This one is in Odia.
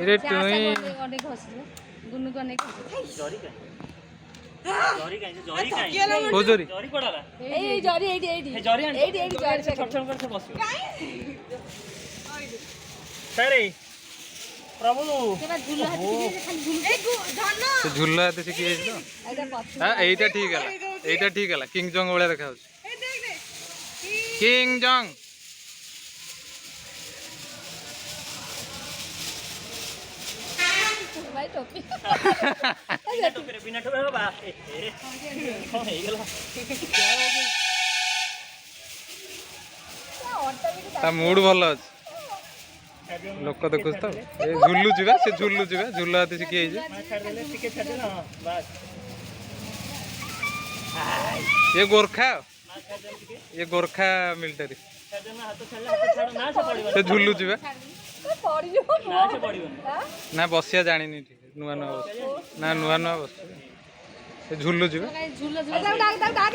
এরে তুই অনেক হসলো গুনুকে অনেক জরি কাই জরি কাই জরি কাই কো জরি জরি কোডালা এই জরি এই জরি আনি এই জরি ছট ছট করে বসিও তারে প্রভু এবার ঝুলা হাতে দিয়ে খালি ঝুল এই ধন ସେ ଝୁଲା ହାତେ ଶିଖି ଯାଇଛି ତ এটা পছন্দ হ্যাঁ এইটা ঠিক ହେଲା এইটা ঠিক ହେଲା କିଙ୍ଗ ଜଙ୍ଗ ଭଳିଆ ଦେଖାଯାଉଛି এই দেখ দেখ କିଙ୍ଗ ଜଙ୍ଗ ভাই টপি বিনা টোপে বাবা কোন হই গেল ତା ମୁଡ୍ ଭଲ ଅଛି ଲୋକ ଦେଖୁଛି ତ ଏ ଝୁଲୁଛି ବା ସେ ଝୁଲୁଛି ବା ଝୁଲା ହାତେ ଶିଖି ଯାଇଛି ଛାଡ ଦେଲେ ଟିକେ ଛାଡ ଦେଲେ ହଁ ବାସ୍ ये गोरखा ନା ଛାଡ ଦେଲେ ଟିକେ ये गोरखा मिलिटारी ଛାଡ ଦେଲେ ହାତ ଛାଡିଲେ ହାତ ଛାଡ ନା ସେ ପଡିବ ସେ ଝୁଲୁଛି ବା ପଡି ଯିବ ନା ସେ ପଡିବନି ନା ବସିଆ ଜାଣିନି ଠିକ ନୂଆ ନୂଆ ବସ ନା ନୂଆ ନୂଆ ବସ ସେ ଝୁଲୁଛି ବା ଝୁଲା ডাক ডাক ডাক ডাক